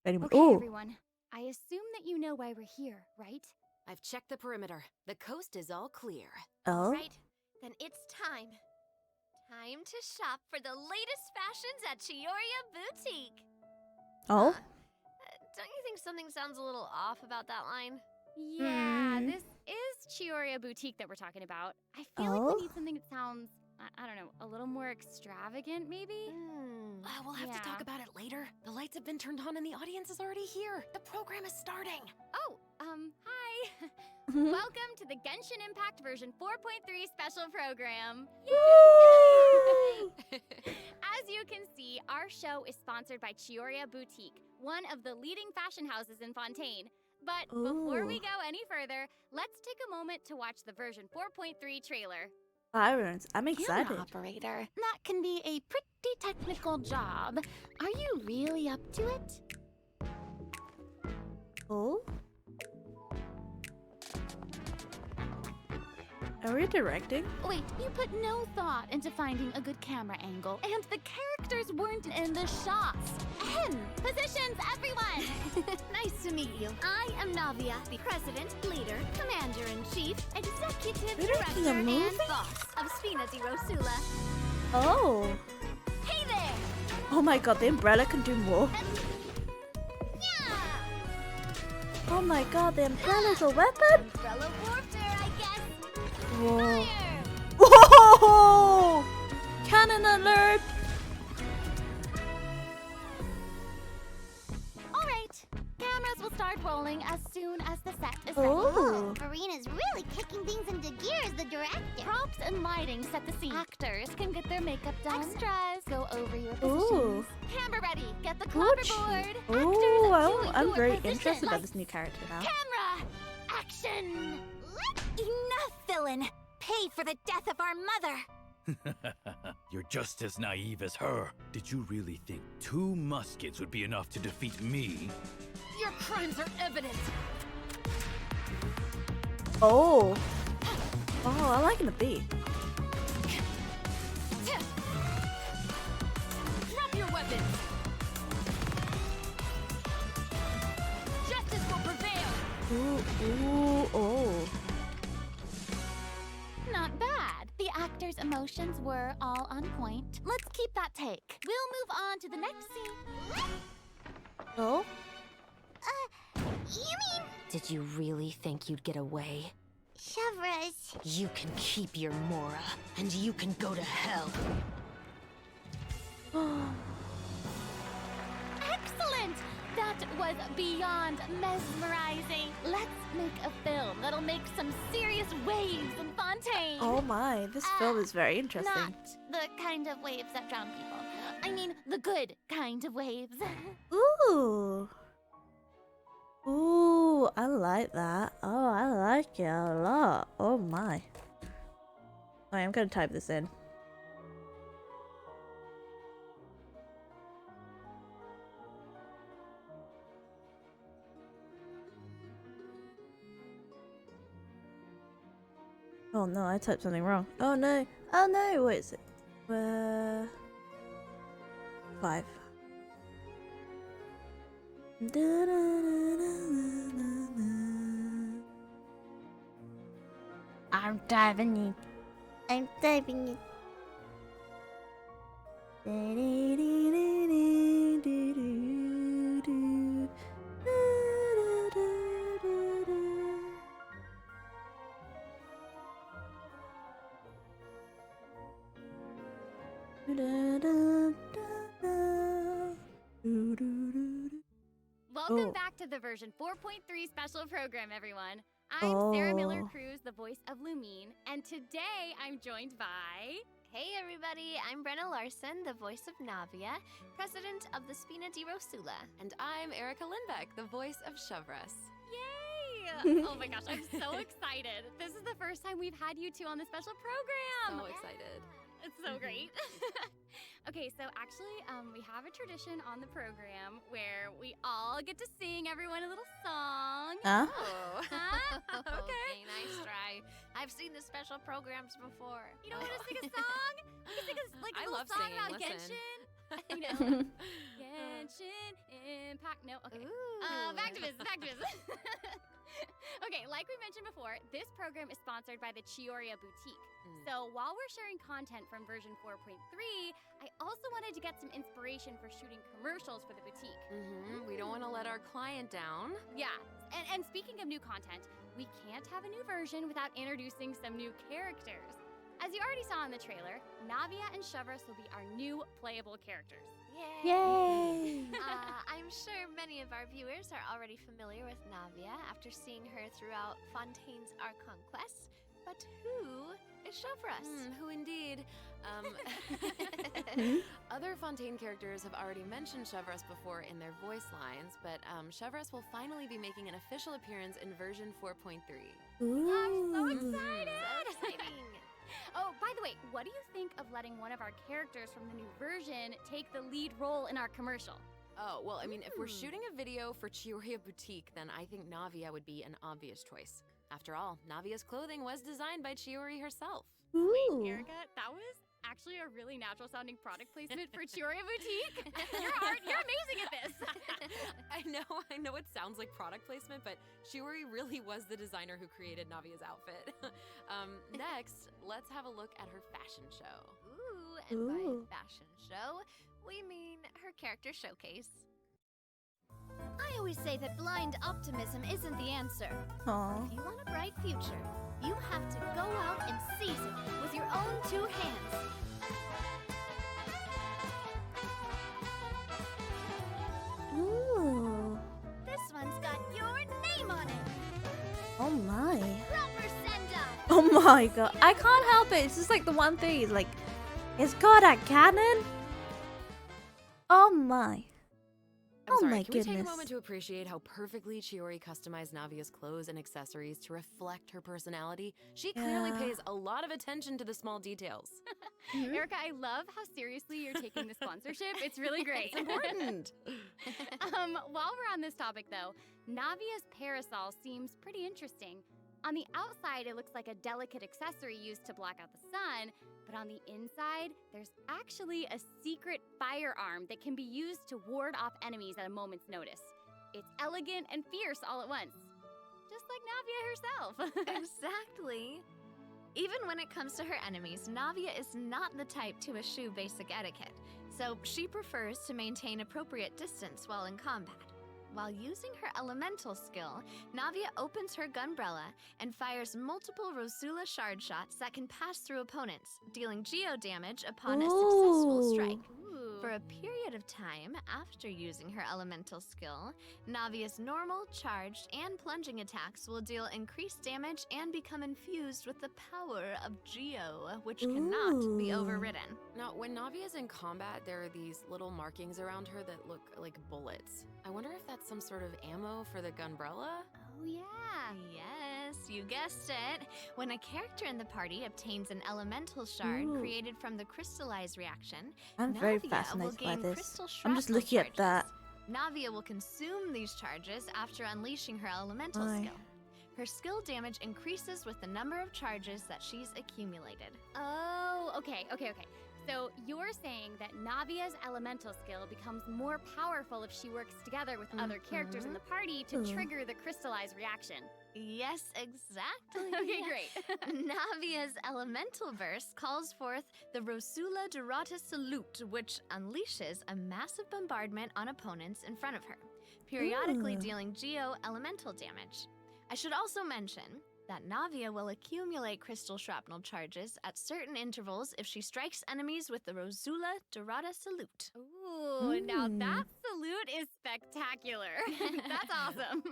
Anyway, Okay, everyone. I assume that you know why we're here, right? I've checked the perimeter. The coast is all clear. oh, Right, then it's time. Time to shop for the latest fashions at Chioria Boutique. oh, Don't you think something sounds a little off about that line? Yeah, Mm. this is Chioria Boutique that we're talking about. I feel like Oh. we need something that sounds, I don't know, a little more extravagant, maybe? We'll have to Yeah. talk about it later. The lights have been turned on and the audience is already here. The program is starting. Oh, hi. Welcome to the Genshin Impact version 4.3 special program. Woo! As you can see, our show is sponsored by Chioria Boutique, one of the leading fashion houses in Fontaine. But before we Ooh. go any further, let's take a moment to watch the version 4.3 trailer. Sirens, I'm excited. Camera operator. That can be a pretty technical job. Are you really up to it? Oh, are we directing? Wait, you put no thought into finding a good camera angle, and the characters weren't in the shots. Positions, everyone! Nice to meet you. I am Navia, the president, leader, commander-in-chief, executive We're making director, a movie? and boss of Spina di Rosula. Oh, Hey there! oh my God, the umbrella can do more. Yeah! Oh my God, the umbrella's a weapon. Umbrella warfare, I guess. Whoa! Fire! Whoa! Cannon alert! All right, cameras will start rolling as soon as the set is Oh. Marina's really kicking things into gear as the director. Props and lighting set the scene. Actors can get their makeup done. Extras go over your Ooh. positions. Camera ready. Get the clapperboard. Oh, I'm very interested about this new character now. Camera action. Enough, villain! Pay for the death of our mother! You're just as naive as her. Did you really think 2 muskets would be enough to defeat me? Your crimes are evident. Oh. Oh, I like the beat. Drop your weapons. Justice will prevail. Ooh, oh. Not bad. The actors' emotions were all on point. Let's keep that take. We'll move on to the next scene. Oh? You mean Did you really think you'd get away? Chevras? You can keep your Mora, and you can go to hell. Excellent! That was beyond mesmerizing. Let's make a film that'll make some serious waves in Fontaine. Oh my, this film is very interesting. Not the kind of waves that drown people. I mean, the good kind of waves. Ooh. Ooh, I like that. Oh, I like it a lot. Oh my. Alright, I'm gonna type this in. Oh no, I typed something wrong. Oh no. Oh no, what is it? 5. I'm diving in. I'm diving in. Welcome Oh. back to the version 4.3 special program, everyone. I'm Sarah Miller Oh. Cruz, the voice of Lumine, and today I'm joined by... Hey everybody, I'm Brenna Larson, the voice of Navia, president of the Spina di Rosula. And I'm Erica Lindbeck, the voice of Chevras. Yay! Oh my gosh, I'm so excited. This is the first time we've had you two on the special program. So excited. It's so great. Okay, so actually, we have a tradition on the program where we all get to sing everyone a little song. Huh? Oh. Huh? Okay, nice try. I've seen the special programs before. You don't want to sing a song? We can sing a I little love song singing, about listen. Genshin. You know, Genshin Impact. No, okay. Ooh. Back to business. Okay, like we mentioned before, this program is sponsored by the Chioria Boutique. So while we're sharing content from version 4.3, I also wanted to get some inspiration for shooting commercials for the boutique. We don't want to let our client down. Yeah, and speaking of new content, we can't have a new version without introducing some new characters. As you already saw in the trailer, Navia and Shavras will be our new playable characters. Yay! I'm sure many of our viewers are already familiar with Navia after seeing her throughout Fontaine's Archon quest. But who is Shavras? Who indeed? Other Fontaine characters have already mentioned Shavras before in their voice lines, but Shavras will finally be making an official appearance in version 4.3. Ooh. I'm so excited! So exciting. Oh, by the way, what do you think of letting one of our characters from the new version take the lead role in our commercial? Oh, well, I mean, if we're shooting a video for Chioria Boutique, then I think Navia would be an obvious choice. After all, Navia's clothing was designed by Chiori herself. Ooh. Erica, that was actually a really natural sounding product placement for Chioria Boutique. You're amazing at this. I know it sounds like product placement, but Chiori really was the designer who created Navia's outfit. Next, let's have a look at her fashion show. Ooh, and by fashion show, we mean her character showcase. I always say that blind optimism isn't the answer. Aw. If you want a bright future, you have to go out and seize it with your own two hands. Ooh. This one's got your name on it. Oh my. Proper send-up. Oh my god. I can't help it. It's just like the one thing. It's like, it's got a cannon? Oh my. I'm Oh sorry, my can we take a goodness. moment to appreciate how perfectly Chiori customized Navia's clothes and accessories to reflect her personality? She clearly Yeah. pays a lot of attention to the small details. Erica, I love how seriously you're taking the sponsorship. It's really great. It's important. While we're on this topic, though, Navia's parasol seems pretty interesting. On the outside, it looks like a delicate accessory used to block out the sun, but on the inside, there's actually a secret firearm that can be used to ward off enemies at a moment's notice. It's elegant and fierce all at once, just like Navia herself. Exactly. Even when it comes to her enemies, Navia is not the type to eschew basic etiquette, so she prefers to maintain appropriate distance while in combat. While using her elemental skill, Navia opens her gunbrella and fires multiple Rosula shard shots that can pass through opponents, dealing geo damage upon a successful strike. For a period of time after using her elemental skill, Navia's normal, charged, and plunging attacks will deal increased damage and become infused with the power of Geo, which cannot be overridden. Now, when Navia's in combat, there are these little markings around her that look like bullets. I wonder if that's some sort of ammo for the gunbrella? Oh, yeah. Yes, you guessed it. When a character in the party obtains an elemental shard Ooh. created from the crystallize reaction, I'm very Navia will fascinated by gain this. crystal I'm just shrapnel looking at that. charges. Navia will consume these charges after unleashing her elemental Aye. skill. Her skill damage increases with the number of charges that she's accumulated. Oh, okay. So you're saying that Navia's elemental skill becomes more powerful if she works together with other characters in the party to trigger the crystallize reaction. Yes, exactly. Okay, great. Navia's elemental burst calls forth the Rosula Dorata Salute, which unleashes a massive bombardment on opponents in front of her, periodically Ooh. dealing geo elemental damage. I should also mention that Navia will accumulate crystal shrapnel charges at certain intervals if she strikes enemies with the Rosula Dorata Salute. Ooh, now that salute is spectacular. That's awesome.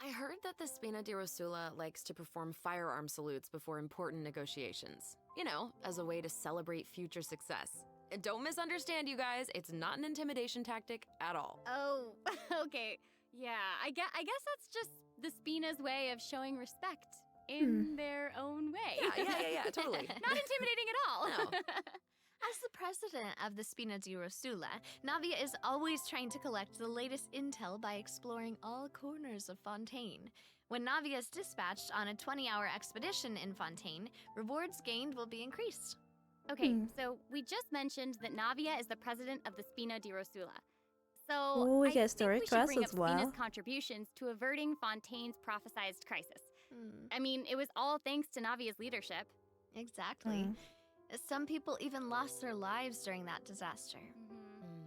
I heard that the Spina di Rosula likes to perform firearm salutes before important negotiations. You know, as a way to celebrate future success. And don't misunderstand, you guys, it's not an intimidation tactic at all. Oh, okay. Yeah, I guess that's just the Spina's way of showing respect. in their own way. Yeah, totally. Not intimidating at all. No. As the president of the Spina di Rosula, Navia is always trying to collect the latest intel by exploring all corners of Fontaine. When Navia is dispatched on a 20-hour expedition in Fontaine, rewards gained will be increased. Okay, so we just mentioned that Navia is the president of the Spina di Rosula. So Oh, we I get think story we should quests bring as up Spina's well. contributions to averting Fontaine's prophesized crisis. I mean, it was all thanks to Navia's leadership. Exactly. Some people even lost their lives during that disaster.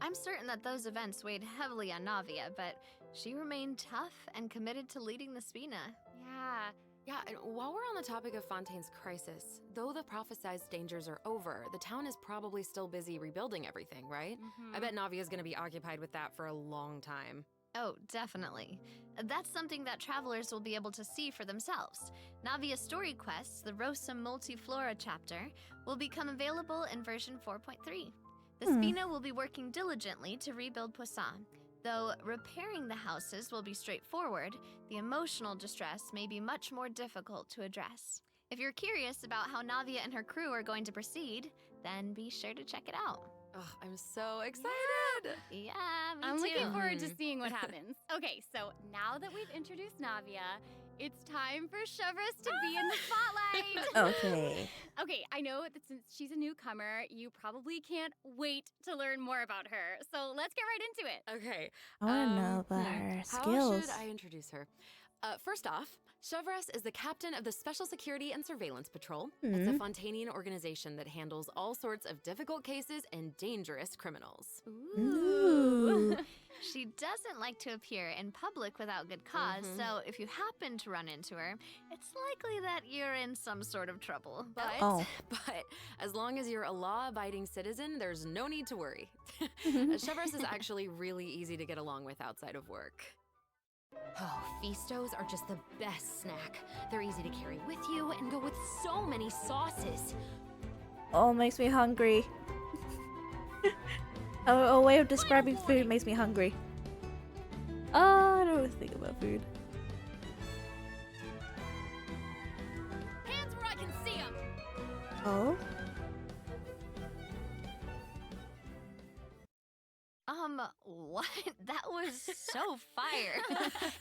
I'm certain that those events weighed heavily on Navia, but she remained tough and committed to leading the Spina. Yeah. Yeah, and while we're on the topic of Fontaine's crisis, though the prophesized dangers are over, the town is probably still busy rebuilding everything, right? I bet Navia's gonna be occupied with that for a long time. Oh, definitely. That's something that travelers will be able to see for themselves. Navia's story quests, the Rosa Multiflora chapter, will become available in version 4.3. The Spina will be working diligently to rebuild Poisson. Though repairing the houses will be straightforward, the emotional distress may be much more difficult to address. If you're curious about how Navia and her crew are going to proceed, then be sure to check it out. Ugh, I'm so excited! Yeah, me I'm too. looking forward to seeing what happens. Okay, so now that we've introduced Navia, it's time for Chevreuse to be in the spotlight. Okay. Okay, I know that since she's a newcomer, you probably can't wait to learn more about her. So let's get right into it. Okay. I want to know about her How skills. should I introduce her? First off, Chevreuse is the captain of the Special Security and Surveillance Patrol. It's a Fontainian organization that handles all sorts of difficult cases and dangerous criminals. Ooh. She doesn't like to appear in public without good cause, so if you happen to run into her, it's likely that you're in some sort of trouble. But But as long as you're a law-abiding citizen, there's no need to worry. Chevreuse is actually really easy to get along with outside of work. Oh, Feastos are just the best snack. They're easy to carry with you and go with so many sauces. Oh, makes me hungry. A way of describing food makes me hungry. Oh, I don't always think about food. Hands where I can see them. Oh? What? That was so fire.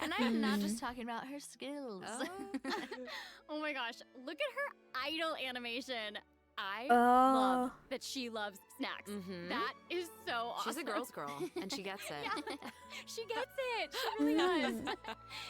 And I'm not just talking about her skills. Oh my gosh, look at her idol animation. I Oh. love that she loves snacks. That is so awesome. She's a girl's girl, and she gets it. Yeah, she gets it. She really does.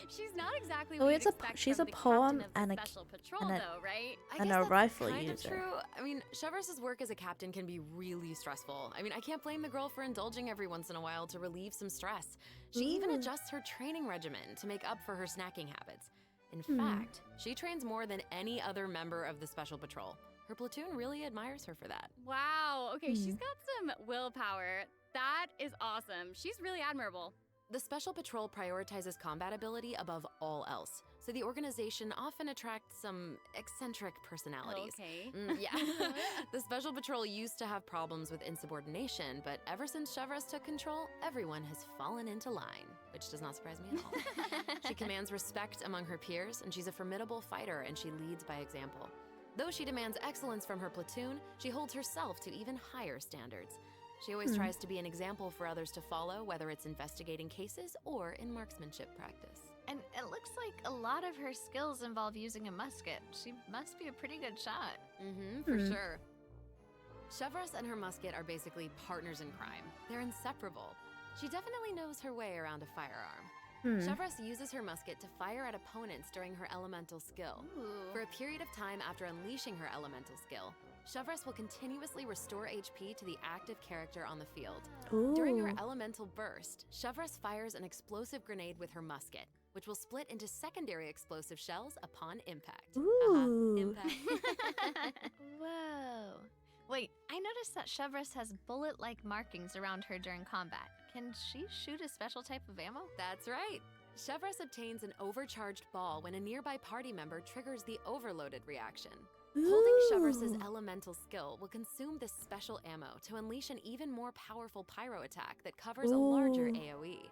She's not exactly Oh, what it's you'd a expect she's from a the poem captain of the and a special patrol, and a- though, right? I and guess a that's rifle kind user. of true. I mean, Chevreuse's work as a captain can be really stressful. I mean, I can't blame the girl for indulging every once in a while to relieve some stress. She even adjusts her training regimen to make up for her snacking habits. In fact, she trains more than any other member of the Special Patrol. Her platoon really admires her for that. Wow. Okay, she's got some willpower. That is awesome. She's really admirable. The Special Patrol prioritizes combat ability above all else, so the organization often attracts some eccentric personalities. Okay. Yeah. The Special Patrol used to have problems with insubordination, but ever since Chevreuse took control, everyone has fallen into line, which does not surprise me at all. She commands respect among her peers, and she's a formidable fighter, and she leads by example. Though she demands excellence from her platoon, she holds herself to even higher standards. She always tries to be an example for others to follow, whether it's investigating cases or in marksmanship practice. And it looks like a lot of her skills involve using a musket. She must be a pretty good shot. For sure. Chevreuse and her musket are basically partners in crime. They're inseparable. She definitely knows her way around a firearm. Chevreuse uses her musket to fire at opponents during her elemental skill. For a period of time after unleashing her elemental skill, Chevreuse will continuously restore HP to the active character on the field. During her elemental burst, Chevreuse fires an explosive grenade with her musket, which will split into secondary explosive shells upon impact. Impact. Whoa. Wait, I noticed that Chevreuse has bullet-like markings around her during combat. Can she shoot a special type of ammo? That's right. Chevreuse obtains an overcharged ball when a nearby party member triggers the overloaded reaction. Holding Chevreuse's elemental skill will consume this special ammo to unleash an even more powerful pyro attack that covers a larger AoE.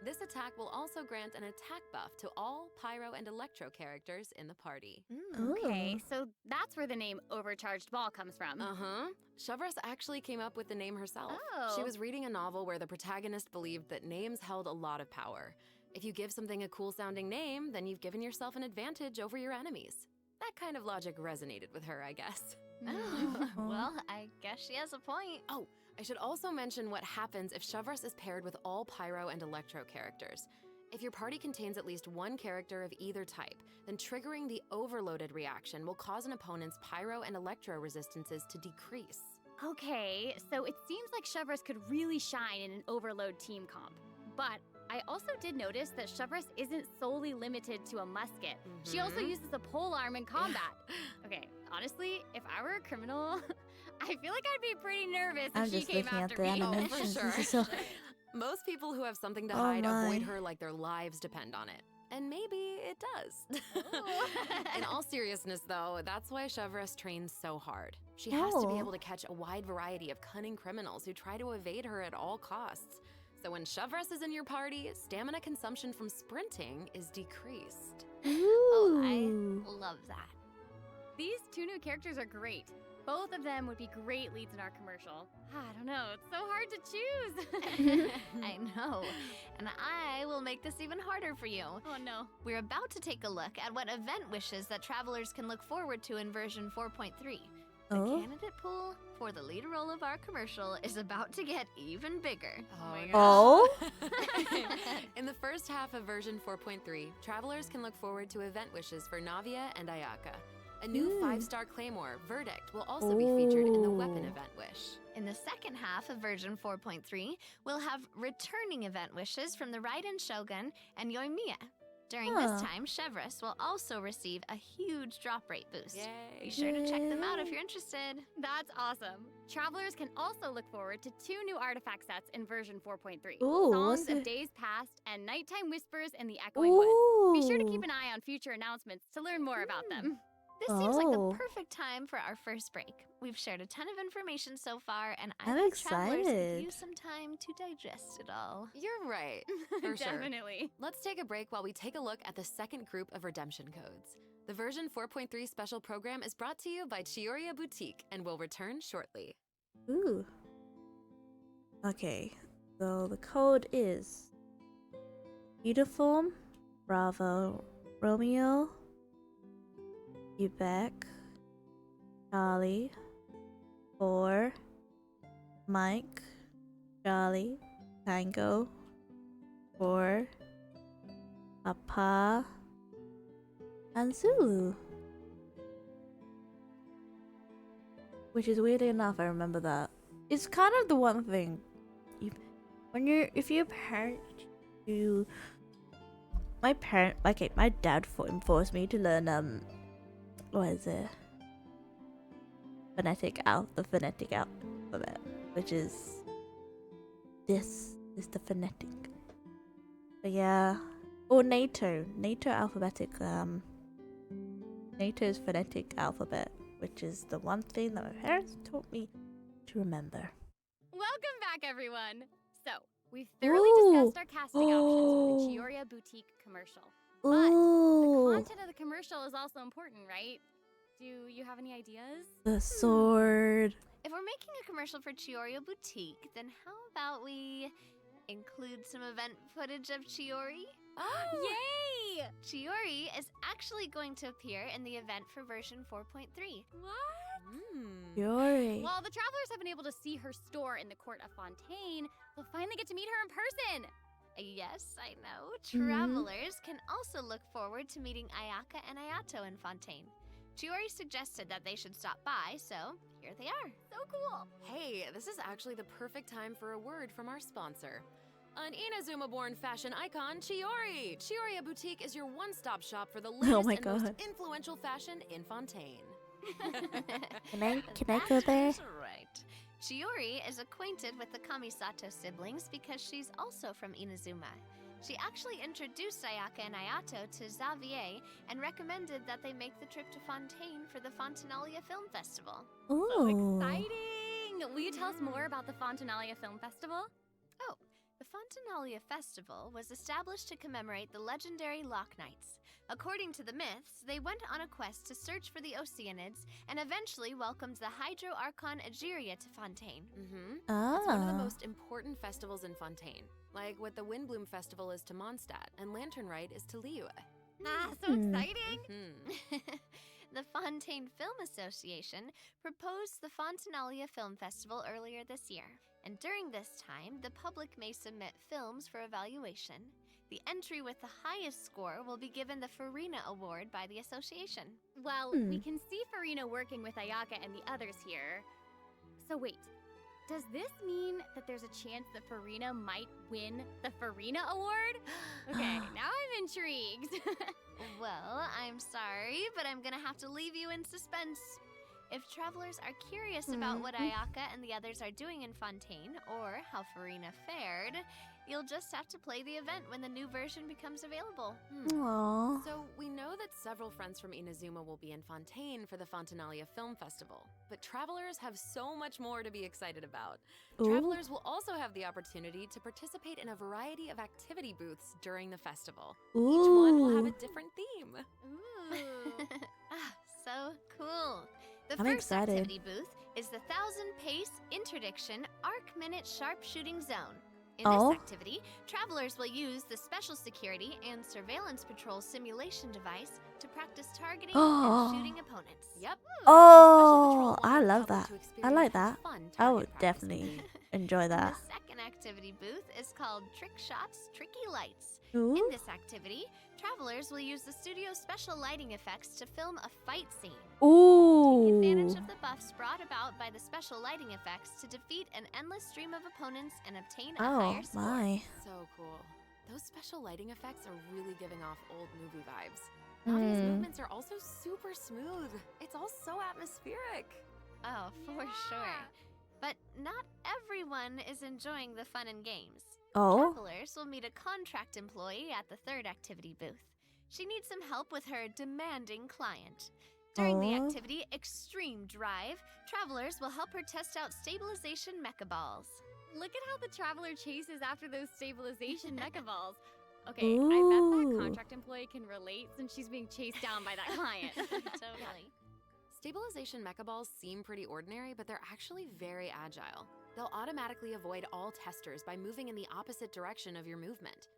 This attack will also grant an attack buff to all Pyro and Electro characters in the party. Okay, Ooh. so that's where the name Overcharged Ball comes from. Uh-huh. Shavras actually came up with the name herself. Oh. She was reading a novel where the protagonist believed that names held a lot of power. If you give something a cool-sounding name, then you've given yourself an advantage over your enemies. That kind of logic resonated with her, I guess. Oh, well, I guess she has a point. Oh, I should also mention what happens if Shavras is paired with all Pyro and Electro characters. If your party contains at least one character of either type, then triggering the overloaded reaction will cause an opponent's Pyro and Electro resistances to decrease. Okay, so it seems like Shavras could really shine in an overload team comp. But I also did notice that Shavras isn't solely limited to a musket. She also uses a polearm in combat. Okay, honestly, if I were a criminal, I feel like I'd be pretty nervous I'm if she just came looking at after the me. animations. sure. This is so... Most people who have something to Oh hide avoid my. her like their lives depend on it. And maybe it does. In all seriousness, though, that's why Shavras trains so hard. She has to be Oh. able to catch a wide variety of cunning criminals who try to evade her at all costs. So when Shavras is in your party, stamina consumption from sprinting is decreased. Oh, I Ooh. love that. These two new characters are great. Both of them would be great leads in our commercial. I don't know, it's so hard to choose. I know. And I will make this even harder for you. Oh no. We're about to take a look at what event wishes that travelers can look forward to in version 4.3. The Oh. candidate pool for the lead role of our commercial is about to get even bigger. my Oh? In the first half of version 4.3, travelers can look forward to event wishes for Navia and Ayaka. A new Ooh. 5-star claymore, Verdict, will also be featured in the weapon Ooh. event wish. In the second half of version 4.3, we'll have returning event wishes from the Raiden Shogun and Yoimiya. During this Huh. time, Shavras will also receive a huge drop rate boost. Yay! Be sure to check them out if you're interested. That's awesome. Travelers can also look forward to 2 new artifact sets in version 4.3. Ooh, Songs what's of it? Days Past and Nighttime Whispers in the Echoing Woods. Be sure to keep Ooh. an eye on future announcements to learn more about them. This seems like the Oh. perfect time for our first break. We've shared a ton of information so far, and I I'm think travelers could excited. use some time to digest it all. You're right, for sure. Definitely. Let's take a break while we take a look at the second group of redemption codes. The version 4.3 special program is brought to you by Chioriya Boutique and will return shortly. Ooh. Okay, so the code is Uniform, Bravo, Romeo, Quebec, Charlie, 4, Mike, Charlie, Tango, 4, Papa, and Zulu. Which is weirdly enough, I remember that. It's kind of the one thing. If you're a parent, my dad forced me to learn what is it? The phonetic alphabet, which is this is the phonetic. But yeah, or NATO alphabetic, NATO's phonetic alphabet, which is the one thing that my parents taught me to remember. Welcome back, everyone. So, we've thoroughly Ooh. discussed our casting options for the Chioriya Boutique commercial. But Ooh, the content of the commercial is also important, right? Do you have any ideas? the sword. If we're making a commercial for Chioriya Boutique, then how about we include some event footage of Chiori? Yay! Chiori is actually going to appear in the event for version 4.3. What? Yuri. While the travelers have been able to see her store in the court of Fontaine, they'll finally get to meet her in person. Yes, I know. Mhm. Travelers can also look forward to meeting Ayaka and Ayato in Fontaine. Chiori suggested that they should stop by, so here they are. So cool. Hey, this is actually the perfect time for a word from our sponsor. An Inazuma-born fashion icon, Chiori! Chioriya Boutique is your one-stop shop for the latest my and most God. influential fashion in Fontaine. Can I go That there? is right. Chiori is acquainted with the Kamisato siblings because she's also from Inazuma. She actually introduced Ayaka and Ayato to Xavier and recommended that they make the trip to Fontaine for the Fontanalia Film Festival. So Ooh. exciting! Will you tell us more about the Fontanalia Film Festival? Oh, the Fontinalia Festival was established to commemorate the legendary Loch Knights. According to the myths, they went on a quest to search for the Oceanids and eventually welcomed the Hydro Archon Egeria to Fontaine. It's one of the Ah. most important festivals in Fontaine, like what the Windbloom Festival is to Mondstadt and Lantern Rite is to Liyue. Ah, so exciting! The Fontaine Film Association proposed the Fontinalia Film Festival earlier this year, and during this time, the public may submit films for evaluation. The entry with the highest score will be given the Farina Award by the association. Well, we can see Farina working with Ayaka and the others here. So wait, does this mean that there's a chance that Farina might win the Farina Award? Okay, now I'm intrigued. Well, I'm sorry, but I'm gonna have to leave you in suspense. If travelers are curious about what Ayaka and the others are doing in Fontaine, or how Farina fared, you'll just have to play the event when the new version becomes available. Aww. So we know that several friends from Inazuma will be in Fontaine for the Fontinalia Film Festival, but travelers have so much more to be excited about. Ooh. Travelers will also have the opportunity to participate in a variety of activity booths during the festival. Each one will have a different theme. Ooh. So cool. The I'm first excited. activity booth is the 1000-pace interdiction arc minute sharpshooting zone. In Oh. this activity, travelers will use the special security and surveillance patrol simulation device to practice targeting and shooting opponents. Yep. Oh, I love that. I like that. I would definitely enjoy that. The second activity booth is called Trick Shots, Tricky Lights. Ooh. In this activity, travelers will use the studio's special lighting effects to film a fight scene. Take advantage Ooh. of the buffs brought about by the special lighting effects to defeat an endless stream of opponents and obtain a Oh higher score. my. So cool. Those special lighting effects are really giving off old movie vibes. Navia's movements are also super smooth. It's all so atmospheric. Oh, for sure. But not everyone is enjoying the fun and games. Oh. Travelers will meet a contract employee at the third activity booth. She needs some help with her demanding client. During the Oh. activity Extreme Drive, travelers will help her test out stabilization mecha balls. Look at how the traveler chases after those stabilization mecha balls. Okay, I bet that Ooh. contract employee can relate since she's being chased down by that client. Totally. Stabilization mecha balls seem pretty ordinary, but they're actually very agile. They'll automatically avoid all testers by moving in the opposite direction of your movement.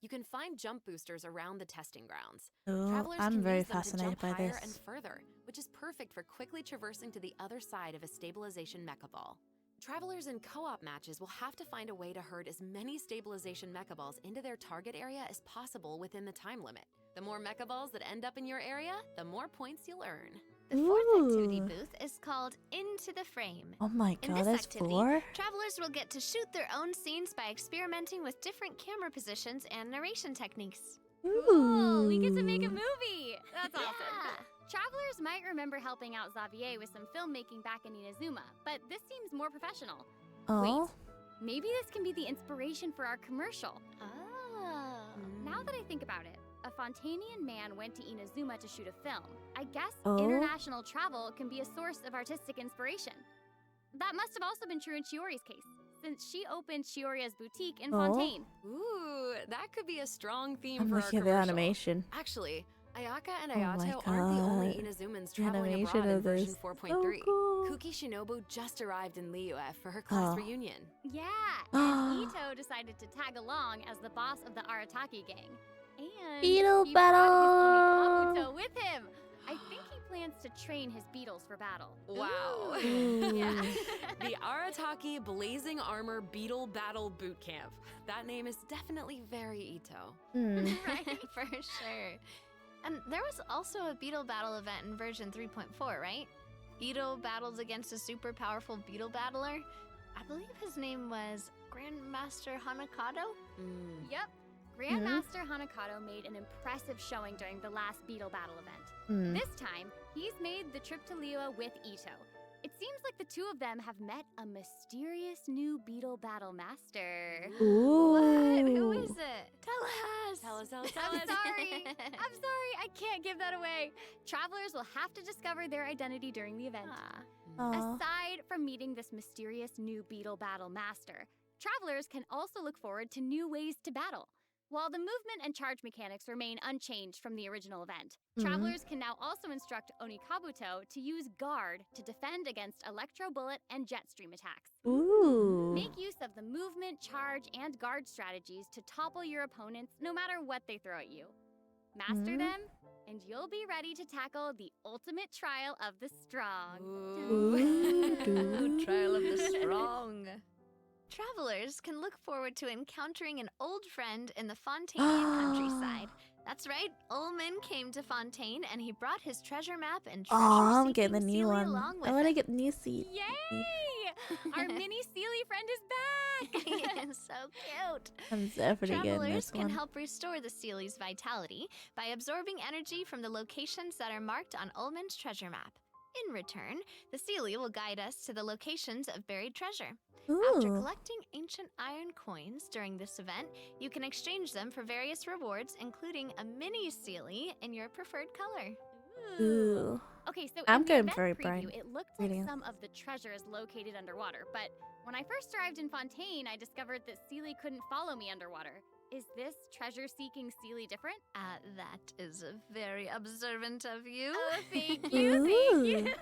You can find jump boosters around the testing grounds. Ooh, Travelers I'm can very use them to fascinated jump by higher this. and further, which is perfect for quickly traversing to the other side of a stabilization mecha ball. Travelers in co-op matches will have to find a way to herd as many stabilization mecha balls into their target area as possible within the time limit. The more mecha balls that end up in your area, the more points you'll earn. The fourth activity Ooh. booth is called Into the Frame. Oh my In god, this there's activity, 4? travelers will get to shoot their own scenes by experimenting with different camera positions and narration techniques. Cool, we get to make a movie. That's awesome. Yeah. Travelers might remember helping out Xavier with some filmmaking back in Inazuma, but this seems more professional. Oh. Wait, maybe this can be the inspiration for our commercial. Oh. Now that I think about it, a Fontanian man went to Inazuma to shoot a film. I guess Oh. international travel can be a source of artistic inspiration. That must have also been true in Shiori's case, since she opened Shioria's boutique in Oh. Fontaine. Ooh, that could be a strong theme I'm for our looking at the commercial. animation. Actually, Ayaka and Oh my Ayato aren't the only god. Inazumans The traveling animation abroad in of version this. 4.3. So cool. Kuki Shinobu just arrived in Liyue for her class Oh. reunion. Yeah, and Ito decided to tag along as the boss of the Arataki gang. And Beetle he battle! brought his pony Kabuto with him. I think he plans to train his beetles for battle. Wow. Ooh. Yeah. The Arataki Blazing Armor Beetle Battle Boot Camp. That name is definitely very Ito. Hmm. Right, for sure. And there was also a beetle battle event in version 3.4, right? Ito battles against a super powerful beetle battler. I believe his name was Grandmaster Hanakado? Yep. Grandmaster Hanakato made an impressive showing during the last beetle battle event. Hmm. This time, he's made the trip to Liyue with Ito. It seems like the two of them have met a mysterious new beetle battle master. Ooh. What? Who is it? Tell us! Tell us, tell us, I'm sorry. I'm sorry. I can't give that away. Travelers will have to discover their identity during the event. Ah. Aw. Aside from meeting this mysterious new beetle battle master, Travelers can also look forward to new ways to battle. While the movement and charge mechanics remain unchanged from the original event, travelers can now also instruct Onikabuto to use Guard to defend against Electro Bullet and Jet Stream attacks. Ooh. Make use of the movement, charge, and guard strategies to topple your opponents no matter what they throw at you. Master them, and you'll be ready to tackle the ultimate trial of the strong. Ooh. Trial of the strong. Travelers can look forward to encountering an old friend in the Fontanian countryside. That's right, Ullman came to Fontaine and he brought his treasure map and treasure Oh, I'm seeking getting the new Sealy one. along with I want to him. get the new seat. Yay! Our mini Sealy friend is back! So cute. I'm definitely getting Travelers this can one. help restore the Sealy's vitality by absorbing energy from the locations that are marked on Ullman's treasure map. In return, the Sealy will guide us to the locations of buried treasure. After Ooh. collecting ancient iron coins during this event, you can exchange them for various rewards, including a mini Sealy in your preferred color. Ooh. Okay, so I'm in the going event very preview, bright. it looked Brilliant. like some of the treasure is located underwater, but when I first arrived in Fontaine, I discovered that Sealy couldn't follow me underwater. Is this treasure-seeking Sealy different? That is very observant of you. Oh, thank you, thank you.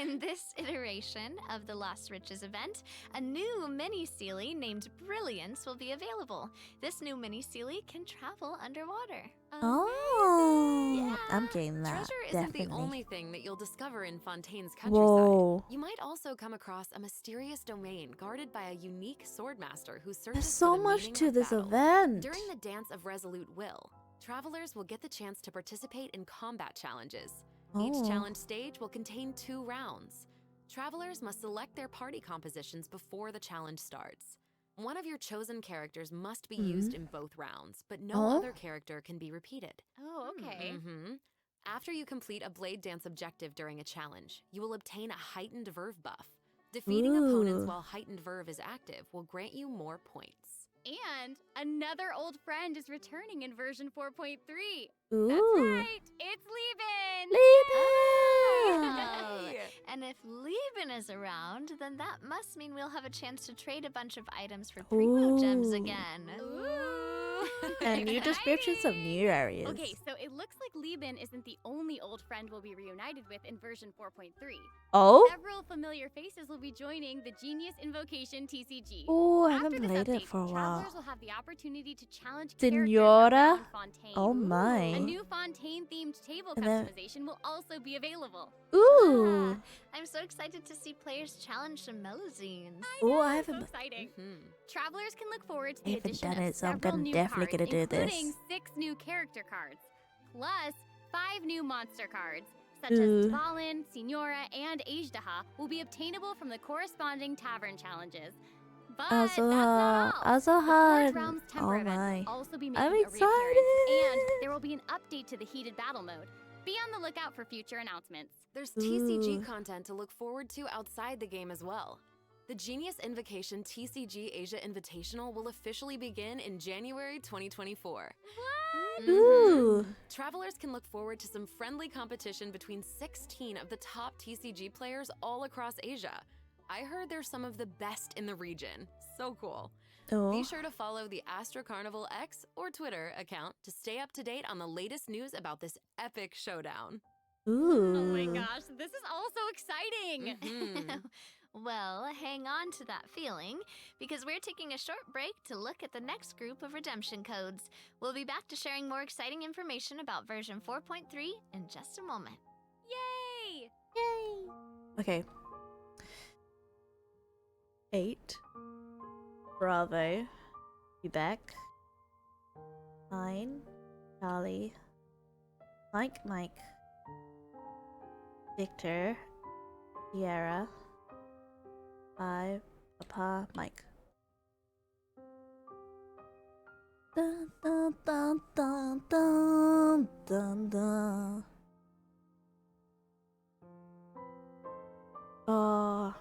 In this iteration of the Lost Riches event, a new mini Sealy named Brilliance will be available. This new mini Sealy can travel underwater. Oh. Yeah. I'm getting that. Treasure isn't Definitely. the only thing that you'll discover in Fontaine's countryside. Whoa. You might also come across a mysterious domain guarded by a unique swordmaster who searches There's for so the much meaning to of this battle. event. During the Dance of Resolute Will, travelers will get the chance to participate in combat challenges. Each Oh. challenge stage will contain 2 rounds. Travelers must select their party compositions before the challenge starts. One of your chosen characters must be used in both rounds, but no Oh. other character can be repeated. Oh, okay. After you complete a Blade Dance objective during a challenge, you will obtain a heightened verve buff. Defeating opponents Ooh. while heightened verve is active will grant you more points. And another old friend is returning in version 4.3. Ooh. That's right, it's Lieben! Lieben! Oh, and if Lieben is around, then that must mean we'll have a chance to trade a bunch of items for primo gems Ooh. again. And new descriptions of new areas. Okay, so it looks like Lieben isn't the only old friend we'll be reunited with in version 4.3. Oh? Several familiar faces will be joining the Genius Invocation TCG. Oh, I After haven't this played it update, for a while. travelers will have the opportunity to challenge Senora? characters around Fontaine. Oh my. A new Fontaine-themed table And then- customization will also be available. Ooh. I'm so excited to see players challenge some Melazines. Oh, I So haven't. exciting. Hmm. Travelers can look forward to I the haven't addition done of it, so I'm several gonna new definitely cards, gonna do this. including 6 new character cards, plus 5 new monster cards, such Ooh. as Dvalin, Signora, and Ajdaha, will be obtainable from the corresponding tavern challenges. But that's not all. The Forge Realms Temper Oh event my. will also be I'm making a reappearance, and excited. there will be an update to the heated battle mode. Be on the lookout for future announcements. There's TCG Ooh. content to look forward to outside the game as well. The Genius Invocation TCG Asia Invitational will officially begin in January 2024. What? Ooh. Travelers can look forward to some friendly competition between 16 of the top TCG players all across Asia. I heard they're some of the best in the region. So cool. Oh. Be sure to follow the Astro Carnival X or Twitter account to stay up to date on the latest news about this epic showdown. Ooh. Oh my gosh, this is all so exciting! Mhm. Well, hang on to that feeling, because we're taking a short break to look at the next group of redemption codes. We'll be back to sharing more exciting information about version 4.3 in just a moment. Yay! Okay. 8. Bravo. Quebec. 9. Charlie. Mike. Victor. Sierra. 5. Papa. Mike. Dun dun dun dun dun dun dun. Oh,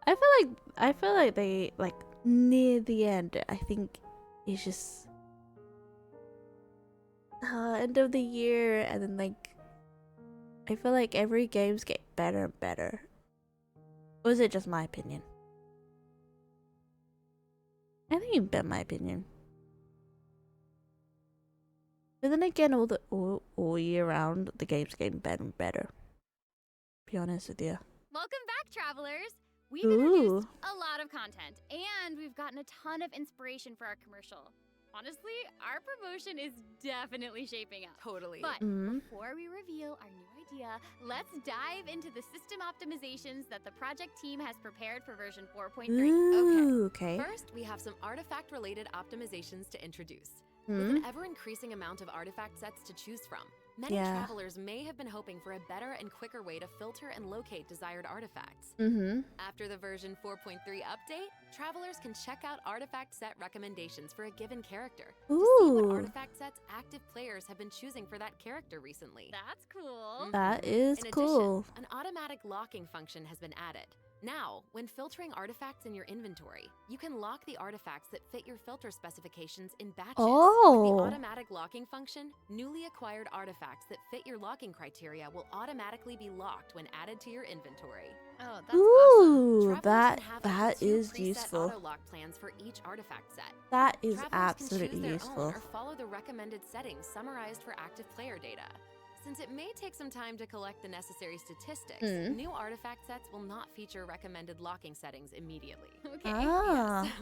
I feel like they like near the end. I think it's just end of the year, and then like I feel like every games get better and better. Or is it just my opinion? I think you've been my opinion. But then again, all year round, the game's getting better and better. Be honest with you. Welcome back, travelers! We've Ooh. introduced a lot of content, and we've gotten a ton of inspiration for our commercial. Honestly, our promotion is definitely shaping up. Totally. But Mm. before we reveal our new idea, let's dive into the system optimizations that the project team has prepared for version 4.3. Ooh, okay. First, we have some artifact-related optimizations to introduce. Hmm? With an ever-increasing amount of artifact sets to choose from, many Yeah. travelers may have been hoping for a better and quicker way to filter and locate desired artifacts. Mm-hmm. After the version 4.3 update, travelers can check out artifact set recommendations for a given character to see what Ooh. artifact sets active players have been choosing for that character recently. That's cool. That is In cool. addition, an automatic locking function has been added. Now, when filtering artifacts in your inventory, you can lock the artifacts that fit your filter specifications in batches. With Oh. the automatic locking function, newly acquired artifacts that fit your locking criteria will automatically be locked when added to your inventory. Oh, that's awesome. Ooh, Travelers that can have up to that 2 is preset useful. auto-lock plans for each artifact set. That is Travelers absolutely can choose their useful. own or follow the recommended settings summarized for active player data. Since it may take some time to collect the necessary statistics, Mm. new artifact sets will not feature recommended locking settings immediately. Okay. Ah. Yes.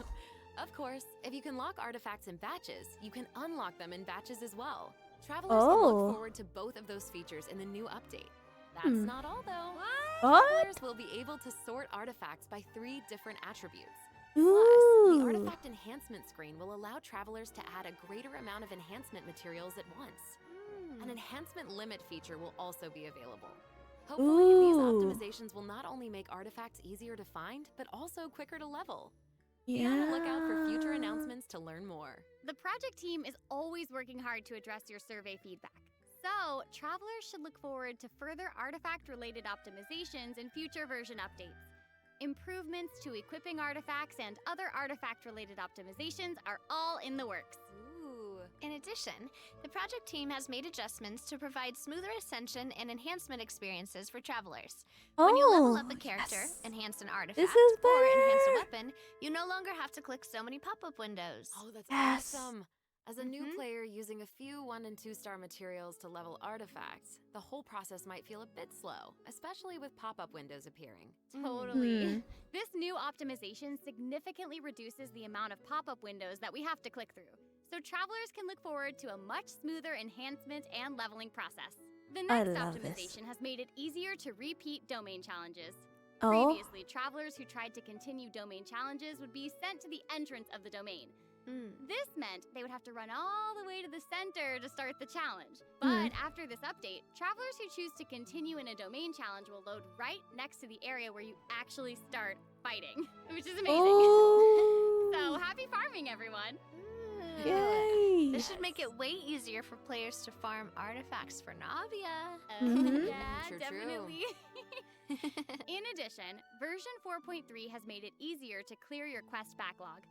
Of course, if you can lock artifacts in batches, you can unlock them in batches as well. Travelers can Oh. look forward to both of those features in the new update. That's Hmm. not all though. What? Travelers will be able to sort artifacts by 3 different attributes. Plus, the Ooh. artifact enhancement screen will allow travelers to add a greater amount of enhancement materials at once. An enhancement limit feature will also be available. Hopefully, these Ooh. optimizations will not only make artifacts easier to find, but also quicker to level. Be Yeah. on the lookout for future announcements to learn more. The project team is always working hard to address your survey feedback. So, travelers should look forward to further artifact-related optimizations in future version updates. Improvements to equipping artifacts and other artifact-related optimizations are all in the works. Ooh. In addition, the project team has made adjustments to provide smoother ascension and enhancement experiences for travelers. When you level up a character, yes. enhance an artifact, This is or enhance a better. weapon, you no longer have to click so many pop-up windows. Oh, that's Yes. awesome. As a new Mhm. player using a few 1 and 2 star materials to level artifacts, the whole process might feel a bit slow, especially with pop-up windows appearing. Totally. Hmm. This new optimization significantly reduces the amount of pop-up windows that we have to click through, so travelers can look forward to a much smoother enhancement and leveling process. The I next love this. optimization has made it easier to repeat domain challenges. Oh. Previously, travelers who tried to continue domain challenges would be sent to the entrance of the domain. This meant they would have to run all the way to the center to start the challenge. But after this update, travelers who choose to continue in a domain challenge will load right next to the area where you actually start fighting, which is amazing. Oh. So happy farming, everyone! Ooh. Yay. This should make it way easier for players to farm artifacts for Navia. Mhm. Yeah, True, true. definitely. In addition, version 4.3 has made it easier to clear your quest backlog.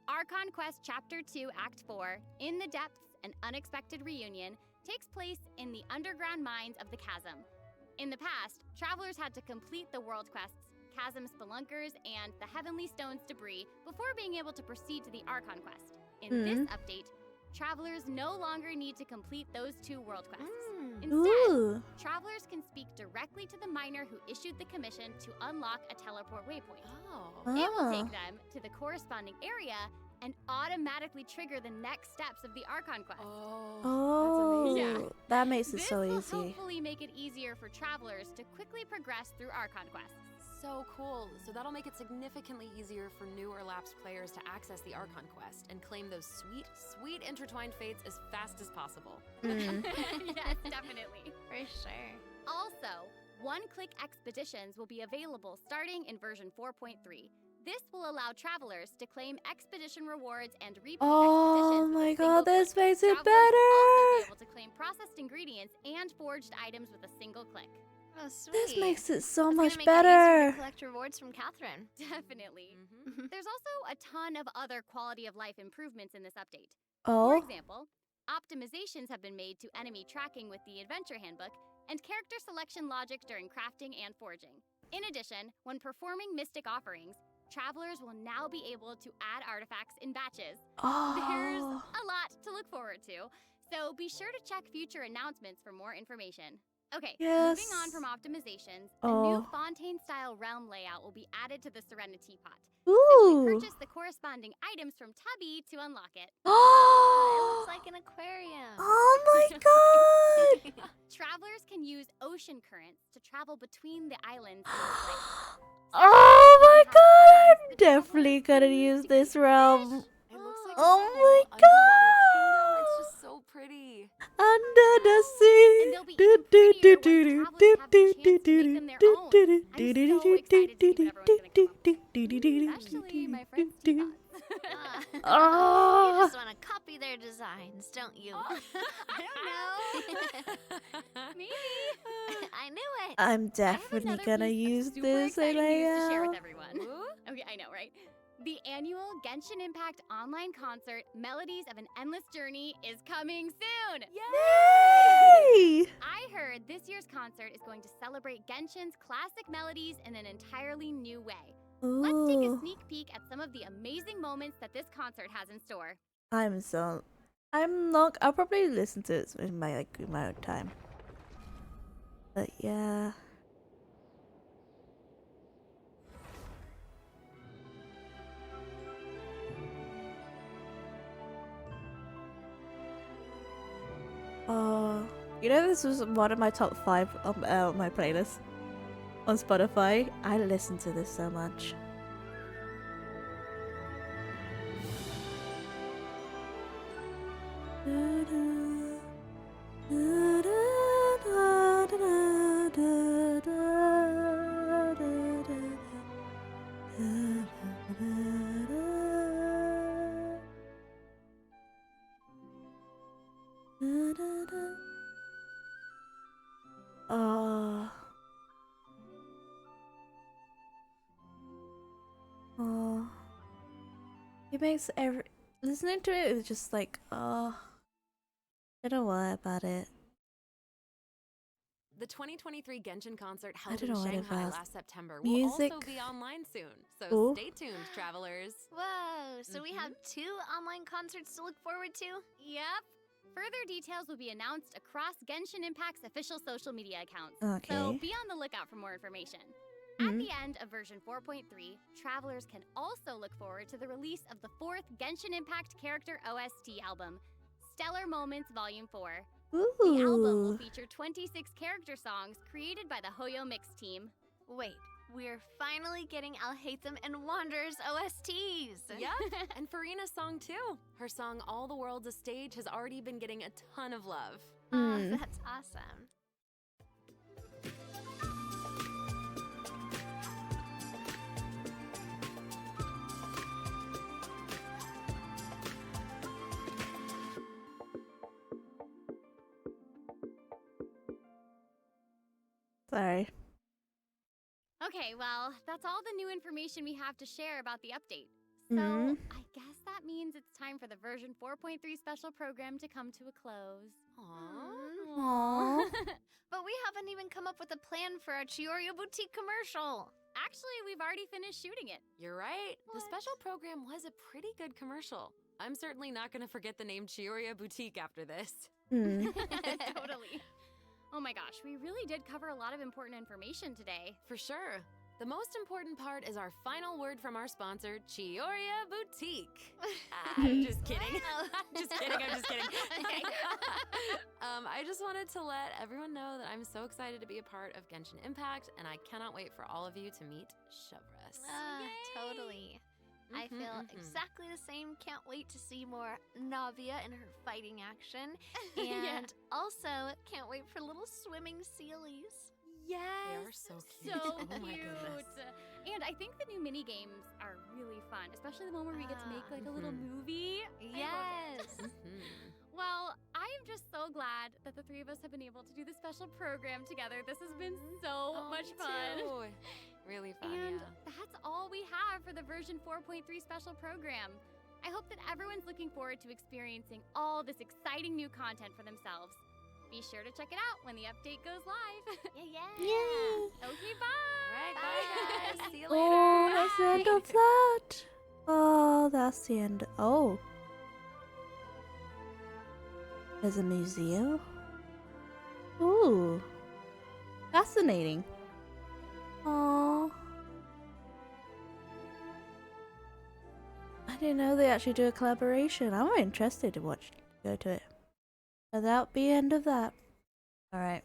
Archon Quest Chapter 2 Act 4, In the Depths, An Unexpected Reunion, takes place in the underground mines of the Chasm. In the past, travelers had to complete the world quests, Chasm Spelunkers, and the Heavenly Stones debris before being able to proceed to the Archon Quest. In this update, travelers no longer need to complete those 2 world quests. Instead, Ooh. travelers can speak directly to the miner who issued the commission to unlock a teleport waypoint. Oh. It will Oh. take them to the corresponding area and automatically trigger the next steps of the Archon quest. Oh. Yeah. That makes it This so will easy. hopefully make it easier for travelers to quickly progress through Archon quests. So cool. So that'll make it significantly easier for new or lapsed players to access the Archon quest and claim those sweet, sweet intertwined fates as fast as possible. Mm. Yes, definitely. For sure. Also, one-click expeditions will be available starting in version 4.3. This will allow travelers to claim expedition rewards and repeat Oh expeditions with my a single god, this click. makes it Travelers will also be better. able to claim processed ingredients and forged items with a single click. Oh, sweet. This makes it so That's much gonna make it easier better. to collect rewards from Catherine. Definitely. Mhm. There's also a ton of other quality of life improvements in this update. Oh. For example, optimizations have been made to enemy tracking with the Adventure Handbook and character selection logic during crafting and forging. In addition, when performing mystic offerings, travelers will now be able to add artifacts in batches. There's Oh. a lot to look forward to, so be sure to check future announcements for more information. Okay, moving on from Yes. optimizations, a new Oh. Fontaine-style realm layout will be added to the Serenity Pot. Ooh. Purchase the corresponding items from Tubby to unlock it. It Oh. looks like an aquarium. Oh my god. Travelers can use ocean currents to travel between the islands in this lake. Oh my god. Definitely gonna use this realm. It looks like Oh a my whole underwater kingdom. It's just so pretty. Under the sea. And they'll be even prettier once travelers have the chance to make them their own. I'm so excited to see what everyone's gonna come up with. Especially my friends Teapots. You Oh. just want to copy their designs, don't you? I don't know. Maybe. I knew it. I'm I have definitely another gonna piece of use super this, exciting news to share Alea. with everyone. Okay, I know, right? The annual Genshin Impact online concert, Melodies of an Endless Journey, is coming soon. Yay! I heard this year's concert is going to celebrate Genshin's classic melodies in an entirely new way. Let's take a Ooh. sneak peek at some of the amazing moments that this concert has in store. I'm not. I'll probably listen to it in my own time. But yeah. You know, this was one of my top 5 on my playlist on Spotify. I listen to this so much. Oh. Oh. It makes listening to it is just like, oh, I don't know what about it. The 2023 Genshin concert I held don't in know what Shanghai about last September will music. also be online soon, so Ooh. stay tuned, travelers. Whoa, so we have 2 online concerts to look forward to? Yep. Further details will be announced across Genshin Impact's official social media accounts. Okay. So be on the lookout for more information. At Mhm. the end of version 4.3, travelers can also look forward to the release of the 4th Genshin Impact character OST album, Stellar Moments Volume 4. The album will Ooh. feature 26 character songs created by the Hoyo Mix team. Wait, we're finally getting Alhaitham and Wanderer's OSTs. Yep, and Farina's song too. Her song All the World's a Stage has already been getting a ton of love. Oh, Mm. that's awesome. Sorry. Okay, well, that's all the new information we have to share about the update. So, Mhm. I guess that means it's time for the version 4.3 special program to come to a close. Aww. Aww. But we haven't even come up with a plan for our Chiorio Boutique commercial. Actually, we've already finished shooting it. You're right. The What? special program was a pretty good commercial. I'm certainly not going to forget the name Chioria Boutique after this. Hmm. Totally. Oh my gosh, we really did cover a lot of important information today. For sure. The most important part is our final word from our sponsor, Chioria Boutique. I'm just kidding. Just kidding, I'm just kidding. Okay. I just wanted to let everyone know that I'm so excited to be a part of Genshin Impact, and I cannot wait for all of you to meet Chevres. Totally. I Mhm, feel mhm. exactly the same. Can't wait to see more Navia in her fighting action. Yeah. And also, can't wait for little swimming sealies. Yes. They are so cute. So Oh my cute. goodness. And I think the new mini games are really fun, especially the one where we get to make like a little Mhm. movie. I love it. Yes. Mhm. Well, I am just so glad that the 3 of us have been able to do this special program together. This has been so Oh, much me fun. too. Really fun, And yeah. that's all we have for the version 4.3 special program. I hope that everyone's looking forward to experiencing all this exciting new content for themselves. Be sure to check it out when the update goes live. Yeah. Yay! Okay, bye. Alright, bye guys. See you later. Oh, that's the end of that. Oh, that's the end. Oh. There's a museum. Ooh. Fascinating. Oh. I didn't know they actually do a collaboration. I'm interested to go to it. But that'll be the end of that. Alright.